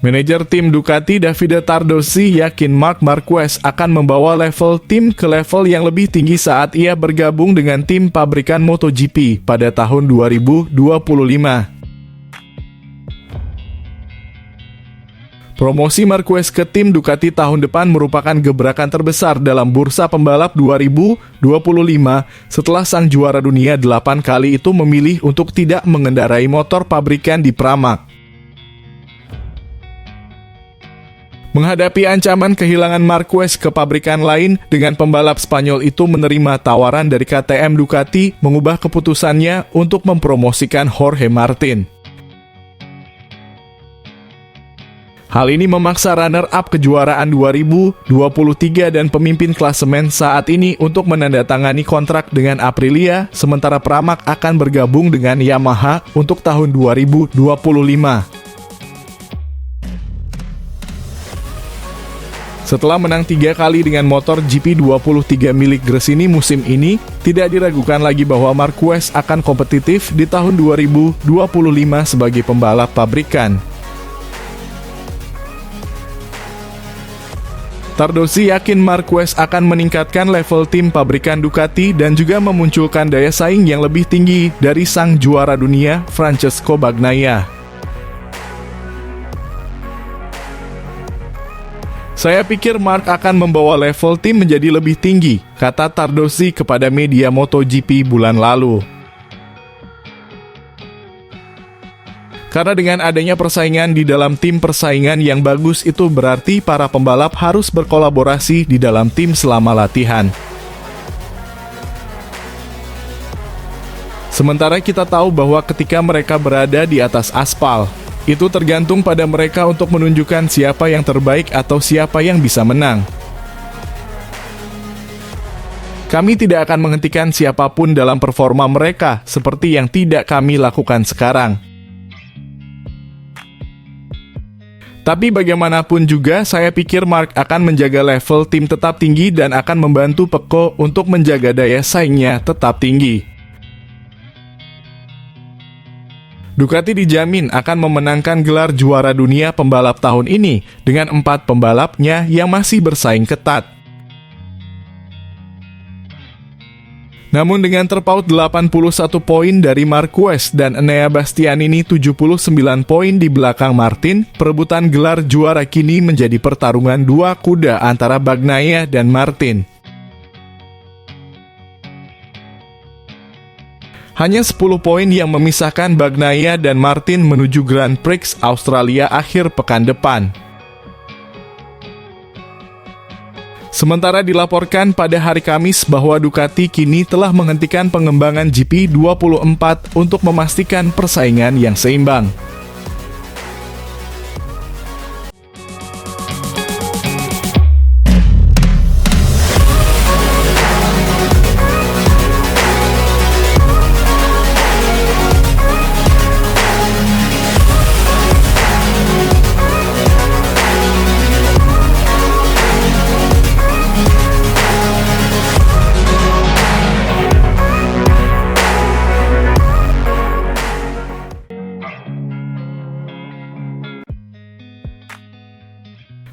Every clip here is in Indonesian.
Manajer tim Ducati Davide Tardozzi yakin Marc Marquez akan membawa level tim ke level yang lebih tinggi saat ia bergabung dengan tim pabrikan MotoGP pada tahun 2025. Promosi Marquez ke tim Ducati tahun depan merupakan gebrakan terbesar dalam bursa pembalap 2025 setelah sang juara dunia 8 kali itu memilih untuk tidak mengendarai motor pabrikan di Pramac. Menghadapi ancaman kehilangan Marquez ke pabrikan lain, dengan pembalap Spanyol itu menerima tawaran dari KTM Ducati mengubah keputusannya untuk mempromosikan Jorge Martin. Hal ini memaksa runner-up kejuaraan 2023 dan pemimpin klasemen saat ini untuk menandatangani kontrak dengan Aprilia, sementara Pramac akan bergabung dengan Yamaha untuk tahun 2025. Setelah menang 3 kali dengan motor GP23 milik Gresini musim ini, tidak diragukan lagi bahwa Marquez akan kompetitif di tahun 2025 sebagai pembalap pabrikan. Tardozzi yakin Marquez akan meningkatkan level tim pabrikan Ducati dan juga memunculkan daya saing yang lebih tinggi dari sang juara dunia, Francesco Bagnaia. Saya pikir Marc akan membawa level tim menjadi lebih tinggi, kata Tardozzi kepada media MotoGP bulan lalu. Karena dengan adanya persaingan di dalam tim, persaingan yang bagus itu berarti para pembalap harus berkolaborasi di dalam tim selama latihan. Sementara kita tahu bahwa ketika mereka berada di atas aspal, itu tergantung pada mereka untuk menunjukkan siapa yang terbaik atau siapa yang bisa menang. Kami tidak akan menghentikan siapapun dalam performa mereka, seperti yang tidak kami lakukan sekarang. Tapi bagaimanapun juga, saya pikir Marc akan menjaga level tim tetap tinggi dan akan membantu Pecco untuk menjaga daya saingnya tetap tinggi. Ducati dijamin akan memenangkan gelar juara dunia pembalap tahun ini dengan 4 pembalapnya yang masih bersaing ketat. Namun dengan terpaut 81 poin dari Marquez dan Enea Bastianini 79 poin di belakang Martin, perebutan gelar juara kini menjadi pertarungan dua kuda antara Bagnaia dan Martin. Hanya 10 poin yang memisahkan Bagnaia dan Martin menuju Grand Prix Australia akhir pekan depan. Sementara dilaporkan pada hari Kamis bahwa Ducati kini telah menghentikan pengembangan GP24 untuk memastikan persaingan yang seimbang.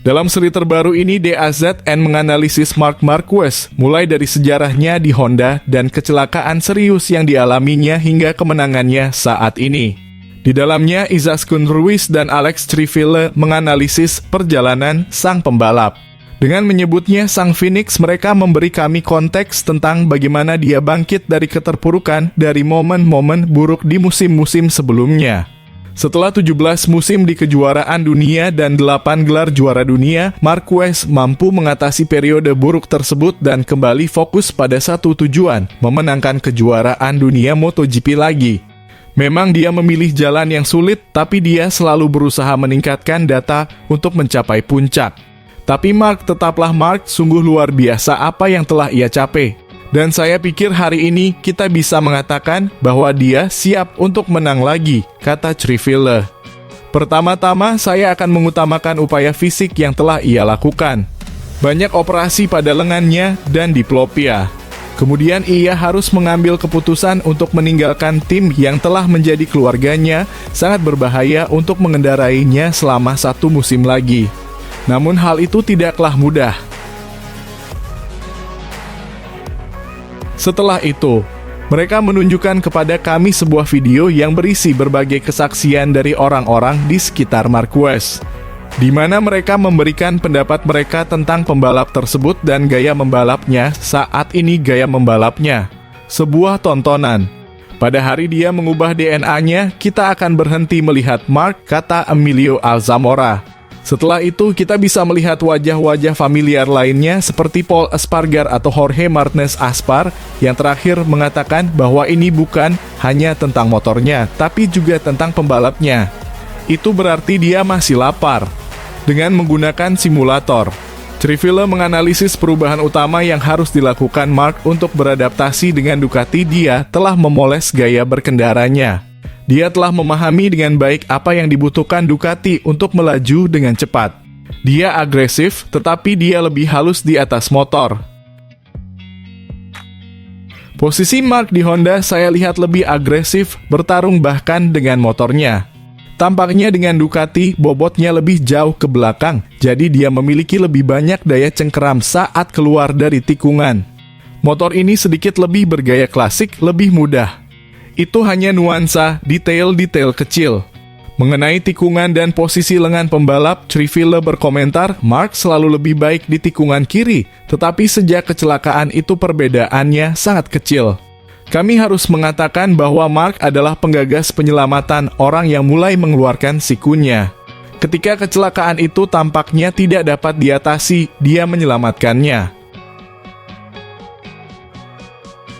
Dalam seri terbaru ini, DAZN menganalisis Marc Marquez, mulai dari sejarahnya di Honda dan kecelakaan serius yang dialaminya hingga kemenangannya saat ini. Di dalamnya, Izaskun Ruiz dan Alex Triville menganalisis perjalanan sang pembalap. Dengan menyebutnya Sang Phoenix, mereka memberi kami konteks tentang bagaimana dia bangkit dari keterpurukan dari momen-momen buruk di musim-musim sebelumnya. Setelah 17 musim di kejuaraan dunia dan 8 gelar juara dunia, Marquez mampu mengatasi periode buruk tersebut dan kembali fokus pada satu tujuan, memenangkan kejuaraan dunia MotoGP lagi. Memang dia memilih jalan yang sulit, tapi dia selalu berusaha meningkatkan data untuk mencapai puncak. Tapi Marc tetaplah Marc, sungguh luar biasa apa yang telah ia capai. Dan saya pikir hari ini kita bisa mengatakan bahwa dia siap untuk menang lagi, kata Triville. Pertama-tama saya akan mengutamakan upaya fisik yang telah ia lakukan. Banyak operasi pada lengannya dan diplopia. Kemudian ia harus mengambil keputusan untuk meninggalkan tim yang telah menjadi keluarganya, sangat berbahaya untuk mengendarainya selama 1 musim lagi. Namun hal itu tidaklah mudah. Setelah itu, mereka menunjukkan kepada kami sebuah video yang berisi berbagai kesaksian dari orang-orang di sekitar Marquez, di mana mereka memberikan pendapat mereka tentang pembalap tersebut dan gaya membalapnya. Saat ini gaya membalapnya sebuah tontonan. Pada hari dia mengubah DNA-nya, kita akan berhenti melihat Mark, kata Emilio Alzamora. Setelah itu, kita bisa melihat wajah-wajah familiar lainnya seperti Paul Espargar atau Jorge Martinez Aspar yang terakhir mengatakan bahwa ini bukan hanya tentang motornya, tapi juga tentang pembalapnya. Itu berarti dia masih lapar. Dengan menggunakan simulator, Trivile menganalisis perubahan utama yang harus dilakukan Mark untuk beradaptasi dengan Ducati. Dia telah memoles gaya berkendaranya. Dia telah memahami dengan baik apa yang dibutuhkan Ducati untuk melaju dengan cepat. Dia agresif, tetapi dia lebih halus di atas motor. Posisi Mark di Honda saya lihat lebih agresif, bertarung bahkan dengan motornya. Tampaknya dengan Ducati, bobotnya lebih jauh ke belakang, jadi dia memiliki lebih banyak daya cengkeram saat keluar dari tikungan. Motor ini sedikit lebih bergaya klasik, lebih mudah. Itu hanya nuansa, detail-detail kecil. Mengenai tikungan dan posisi lengan pembalap, Trivile berkomentar, Mark selalu lebih baik di tikungan kiri, tetapi sejak kecelakaan itu perbedaannya sangat kecil. Kami harus mengatakan bahwa Mark adalah penggagas penyelamatan orang yang mulai mengeluarkan sikunya. Ketika kecelakaan itu tampaknya tidak dapat diatasi, dia menyelamatkannya.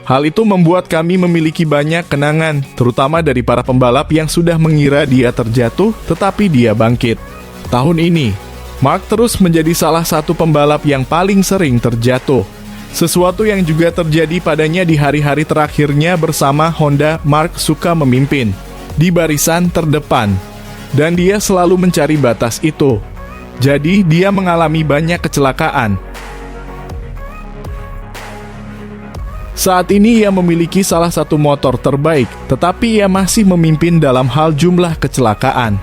Hal itu membuat kami memiliki banyak kenangan, terutama dari para pembalap yang sudah mengira dia terjatuh, tetapi dia bangkit. Tahun ini, Mark terus menjadi salah satu pembalap yang paling sering terjatuh. Sesuatu yang juga terjadi padanya di hari-hari terakhirnya bersama Honda. Mark suka memimpin di barisan terdepan, dan dia selalu mencari batas itu. Jadi, dia mengalami banyak kecelakaan. Saat ini ia memiliki salah satu motor terbaik, tetapi ia masih memimpin dalam hal jumlah kecelakaan.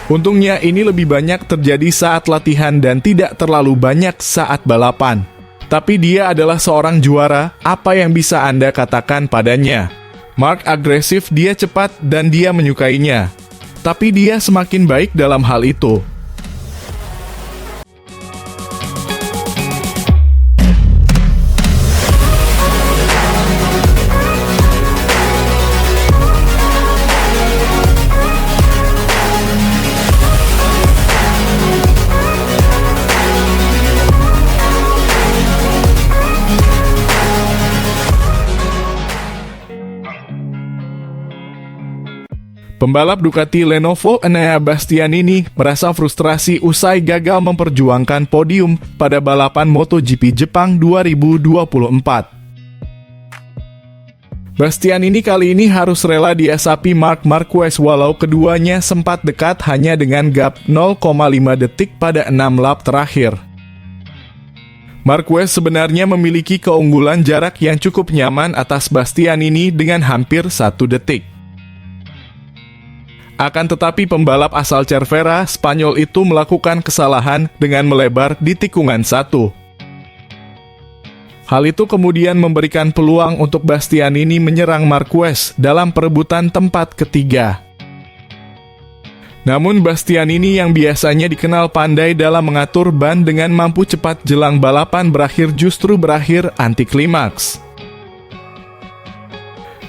Untungnya ini lebih banyak terjadi saat latihan dan tidak terlalu banyak saat balapan. Tapi dia adalah seorang juara, apa yang bisa Anda katakan padanya? Mark agresif, dia cepat, dan dia menyukainya. Tapi dia semakin baik dalam hal itu. Pembalap Ducati Lenovo Enea Bastianini merasa frustrasi usai gagal memperjuangkan podium pada balapan MotoGP Jepang 2024. Bastianini kali ini harus rela diasapi Marc Marquez walau keduanya sempat dekat hanya dengan gap 0,5 detik pada 6 lap terakhir. Marquez sebenarnya memiliki keunggulan jarak yang cukup nyaman atas Bastianini dengan hampir 1 detik. Akan tetapi pembalap asal Cervera, Spanyol itu melakukan kesalahan dengan melebar di tikungan 1. Hal itu kemudian memberikan peluang untuk Bastianini menyerang Marquez dalam perebutan tempat ketiga. Namun Bastianini yang biasanya dikenal pandai dalam mengatur ban dengan mampu cepat jelang balapan berakhir justru berakhir anti-klimaks.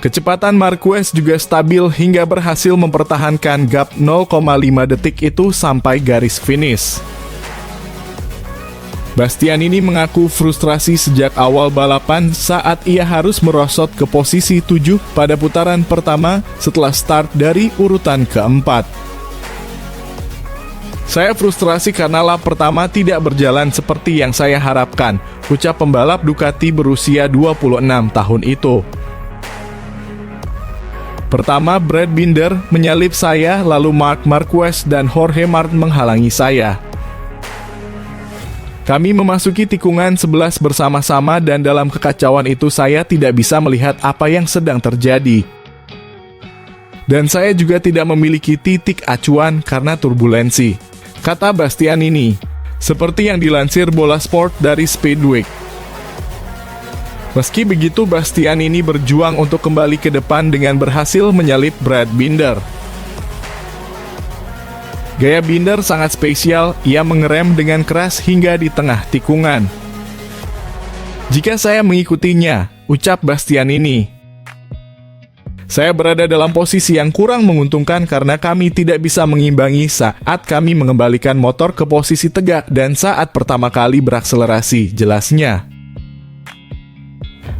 Kecepatan Marquez juga stabil hingga berhasil mempertahankan gap 0,5 detik itu sampai garis finish. Bastianini mengaku frustrasi sejak awal balapan saat ia harus merosot ke posisi 7 pada putaran pertama setelah start dari urutan keempat. Saya frustrasi karena lap pertama tidak berjalan seperti yang saya harapkan, ucap pembalap Ducati berusia 26 tahun itu. Pertama, Brad Binder menyalip saya, lalu Marc Marquez dan Jorge Martin menghalangi saya. Kami memasuki tikungan 11 bersama-sama dan dalam kekacauan itu saya tidak bisa melihat apa yang sedang terjadi. Dan saya juga tidak memiliki titik acuan karena turbulensi, kata Bastianini, seperti yang dilansir Bola Sport dari Speedweek. Meski begitu, Bastianini berjuang untuk kembali ke depan dengan berhasil menyalip Brad Binder. Gaya Binder sangat spesial, ia mengerem dengan keras hingga di tengah tikungan. Jika saya mengikutinya, ucap Bastianini. Saya berada dalam posisi yang kurang menguntungkan karena kami tidak bisa mengimbangi saat kami mengembalikan motor ke posisi tegak dan saat pertama kali berakselerasi, jelasnya.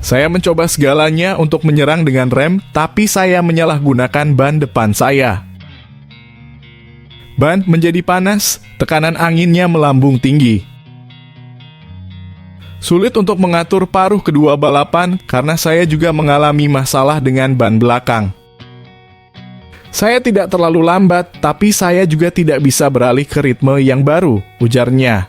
Saya mencoba segalanya untuk menyerang dengan rem, tapi saya menyalahgunakan ban depan saya. Ban menjadi panas, tekanan anginnya melambung tinggi. Sulit untuk mengatur paruh kedua balapan karena saya juga mengalami masalah dengan ban belakang. Saya tidak terlalu lambat, tapi saya juga tidak bisa beralih ke ritme yang baru, ujarnya.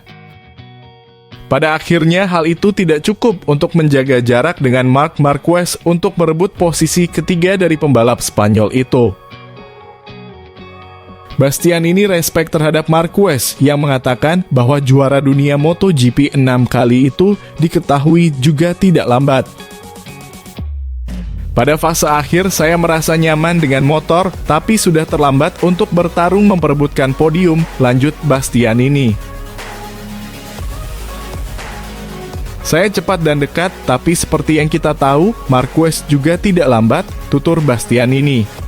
Pada akhirnya hal itu tidak cukup untuk menjaga jarak dengan Marc Marquez untuk merebut posisi ketiga dari pembalap Spanyol itu. Bastianini respek terhadap Marquez yang mengatakan bahwa juara dunia MotoGP 6 kali itu diketahui juga tidak lambat. Pada fase akhir saya merasa nyaman dengan motor, tapi sudah terlambat untuk bertarung memperebutkan podium, lanjut Bastianini. Saya cepat dan dekat, tapi seperti yang kita tahu, Marquez juga tidak lambat, tutur Bastianini.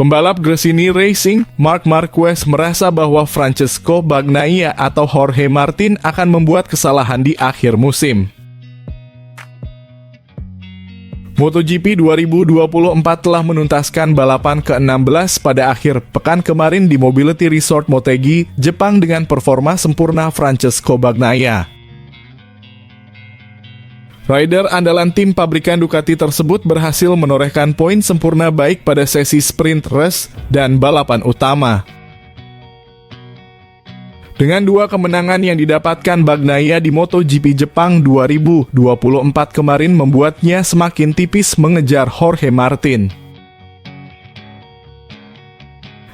Pembalap Gresini Racing, Marc Marquez merasa bahwa Francesco Bagnaia atau Jorge Martin akan membuat kesalahan di akhir musim. MotoGP 2024 telah menuntaskan balapan ke-16 pada akhir pekan kemarin di Mobility Resort Motegi, Jepang dengan performa sempurna Francesco Bagnaia. Rider andalan tim pabrikan Ducati tersebut berhasil menorehkan poin sempurna baik pada sesi sprint race dan balapan utama. Dengan dua kemenangan yang didapatkan Bagnaia di MotoGP Jepang 2024 kemarin membuatnya semakin tipis mengejar Jorge Martin.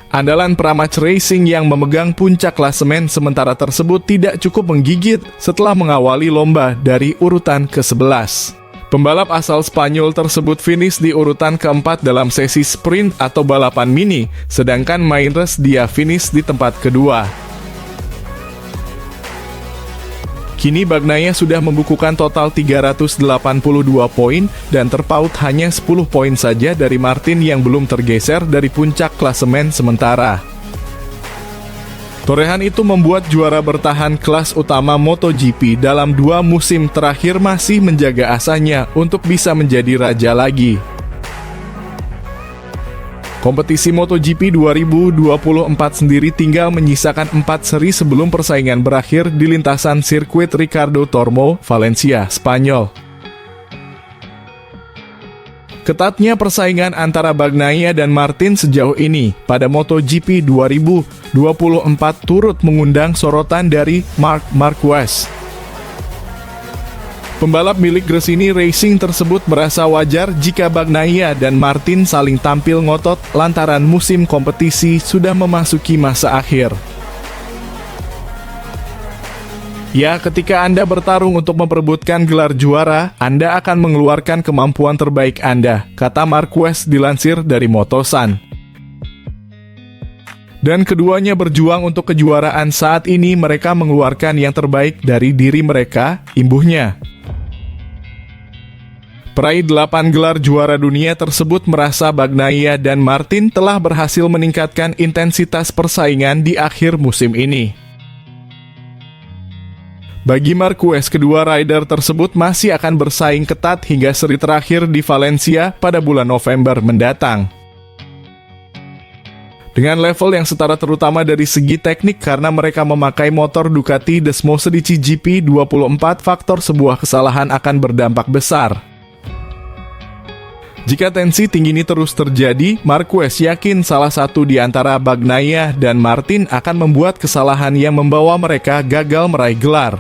Andalan Pramac Racing yang memegang puncak klasemen sementara tersebut tidak cukup menggigit setelah mengawali lomba dari urutan ke-11. Pembalap asal Spanyol tersebut finish di urutan keempat dalam sesi sprint atau balapan mini, sedangkan Maynard dia finish di tempat kedua. Kini Bagnaia sudah membukukan total 382 poin dan terpaut hanya 10 poin saja dari Martin yang belum tergeser dari puncak klasemen sementara. Torehan itu membuat juara bertahan kelas utama MotoGP dalam 2 musim terakhir masih menjaga asanya untuk bisa menjadi raja lagi. Kompetisi MotoGP 2024 sendiri tinggal menyisakan 4 seri sebelum persaingan berakhir di lintasan sirkuit Ricardo Tormo, Valencia, Spanyol. Ketatnya persaingan antara Bagnaia dan Martin sejauh ini pada MotoGP 2024 turut mengundang sorotan dari Marc Marquez. Pembalap milik Gresini Racing tersebut merasa wajar jika Bagnaia dan Martin saling tampil ngotot lantaran musim kompetisi sudah memasuki masa akhir. Ya, ketika Anda bertarung untuk memperebutkan gelar juara, Anda akan mengeluarkan kemampuan terbaik Anda, kata Marquez dilansir dari Motosan. Dan keduanya berjuang untuk kejuaraan saat ini mereka mengeluarkan yang terbaik dari diri mereka, imbuhnya. Peraih 8 gelar juara dunia tersebut merasa Bagnaia dan Martin telah berhasil meningkatkan intensitas persaingan di akhir musim ini. Bagi Marquez, kedua rider tersebut masih akan bersaing ketat hingga seri terakhir di Valencia pada bulan November mendatang. Dengan level yang setara terutama dari segi teknik karena mereka memakai motor Ducati Desmo Sedici GP24, faktor sebuah kesalahan akan berdampak besar. Jika tensi tinggi ini terus terjadi, Marquez yakin salah satu di antara Bagnaia dan Martin akan membuat kesalahan yang membawa mereka gagal meraih gelar.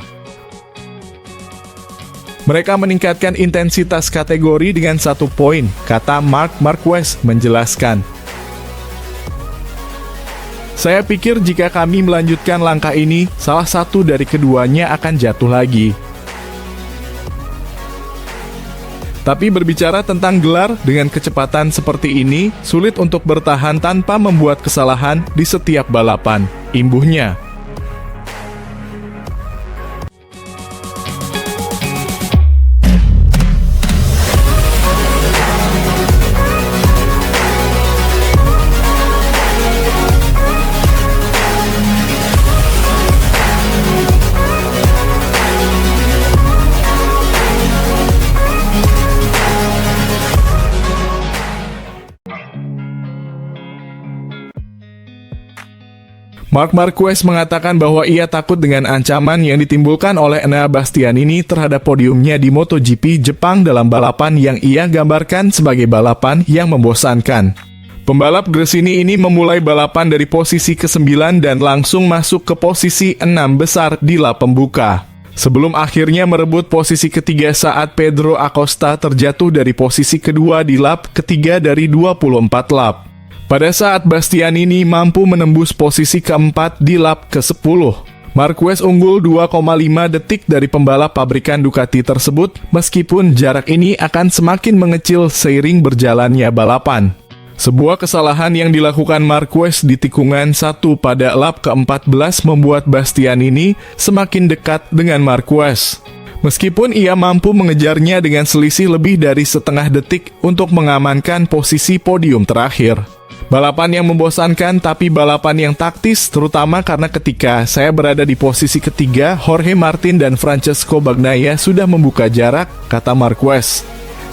Mereka meningkatkan intensitas kategori dengan 1 poin, kata Marc Marquez menjelaskan. Saya pikir jika kami melanjutkan langkah ini, salah satu dari keduanya akan jatuh lagi. Tapi berbicara tentang gelar, dengan kecepatan seperti ini, sulit untuk bertahan tanpa membuat kesalahan di setiap balapan, imbuhnya. Marc Marquez mengatakan bahwa ia takut dengan ancaman yang ditimbulkan oleh Enea Bastianini terhadap podiumnya di MotoGP Jepang dalam balapan yang ia gambarkan sebagai balapan yang membosankan. Pembalap Gresini ini memulai balapan dari posisi ke-9 dan langsung masuk ke posisi 6 besar di lap pembuka, sebelum akhirnya merebut posisi ketiga saat Pedro Acosta terjatuh dari posisi kedua di lap ketiga dari 24 lap. Pada saat Bastianini mampu menembus posisi keempat di lap ke-10, Marquez unggul 2,5 detik dari pembalap pabrikan Ducati tersebut, meskipun jarak ini akan semakin mengecil seiring berjalannya balapan. Sebuah kesalahan yang dilakukan Marquez di tikungan 1 pada lap ke-14 membuat Bastianini semakin dekat dengan Marquez. Meskipun ia mampu mengejarnya dengan selisih lebih dari setengah detik untuk mengamankan posisi podium terakhir. Balapan yang membosankan tapi balapan yang taktis, terutama karena ketika saya berada di posisi ketiga, Jorge Martin dan Francesco Bagnaia sudah membuka jarak, kata Marquez.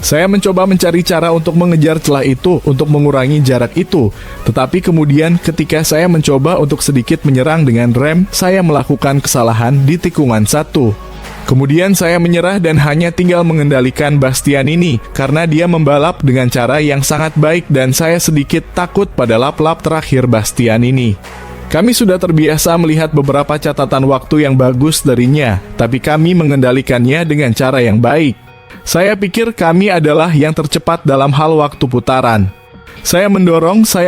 Saya mencoba mencari cara untuk mengejar celah itu untuk mengurangi jarak itu, tetapi kemudian ketika saya mencoba untuk sedikit menyerang dengan rem, saya melakukan kesalahan di tikungan 1. Kemudian saya menyerah dan hanya tinggal mengendalikan Bastianini karena dia membalap dengan cara yang sangat baik dan saya sedikit takut pada lap-lap terakhir Bastianini. Kami sudah terbiasa melihat beberapa catatan waktu yang bagus darinya, tapi kami mengendalikannya dengan cara yang baik. Saya pikir kami adalah yang tercepat dalam hal waktu putaran. Saya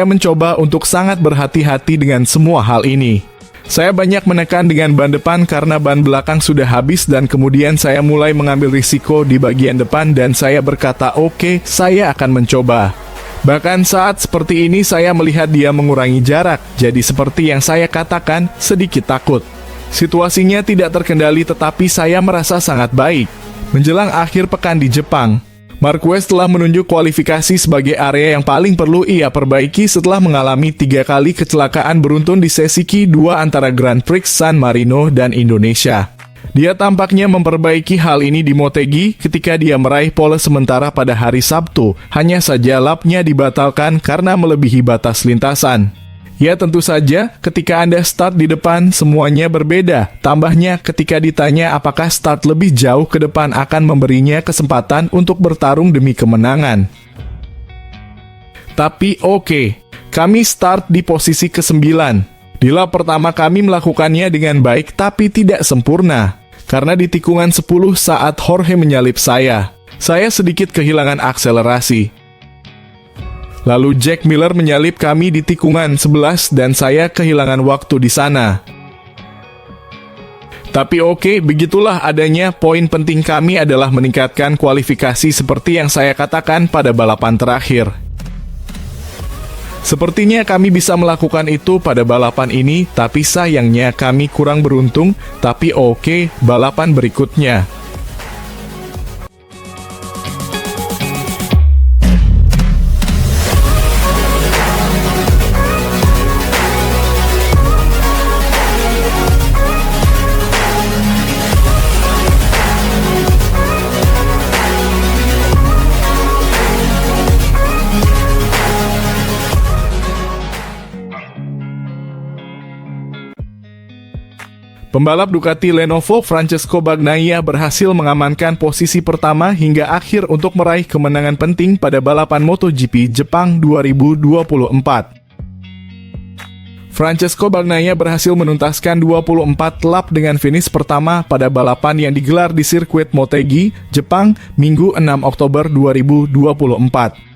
mencoba untuk sangat berhati-hati dengan semua hal ini. Saya banyak menekan dengan ban depan karena ban belakang sudah habis dan kemudian saya mulai mengambil risiko di bagian depan dan saya berkata oke, saya akan mencoba. Bahkan saat seperti ini saya melihat dia mengurangi jarak, jadi seperti yang saya katakan, sedikit takut. Situasinya tidak terkendali tetapi saya merasa sangat baik. Menjelang akhir pekan di Jepang, Marquez telah menunjuk kualifikasi sebagai area yang paling perlu ia perbaiki setelah mengalami 3 kali kecelakaan beruntun di sesi Q2 antara Grand Prix San Marino dan Indonesia. Dia tampaknya memperbaiki hal ini di Motegi ketika dia meraih pole sementara pada hari Sabtu, hanya saja lapnya dibatalkan karena melebihi batas lintasan. Ya tentu saja, ketika Anda start di depan, semuanya berbeda. Tambahnya, ketika ditanya apakah start lebih jauh ke depan akan memberinya kesempatan untuk bertarung demi kemenangan. Tapi oke, kami start di posisi ke-9. Di lap pertama kami melakukannya dengan baik tapi tidak sempurna. Karena di tikungan 10 saat Jorge menyalip saya sedikit kehilangan akselerasi. Lalu Jack Miller menyalip kami di tikungan 11 dan saya kehilangan waktu di sana. Tapi oke, begitulah adanya poin penting kami adalah meningkatkan kualifikasi seperti yang saya katakan pada balapan terakhir. Sepertinya kami bisa melakukan itu pada balapan ini, tapi sayangnya kami kurang beruntung, tapi oke, balapan berikutnya. Pembalap Ducati Lenovo Francesco Bagnaia berhasil mengamankan posisi pertama hingga akhir untuk meraih kemenangan penting pada balapan MotoGP Jepang 2024. Francesco Bagnaia berhasil menuntaskan 24 lap dengan finish pertama pada balapan yang digelar di sirkuit Motegi, Jepang, Minggu 6 Oktober 2024.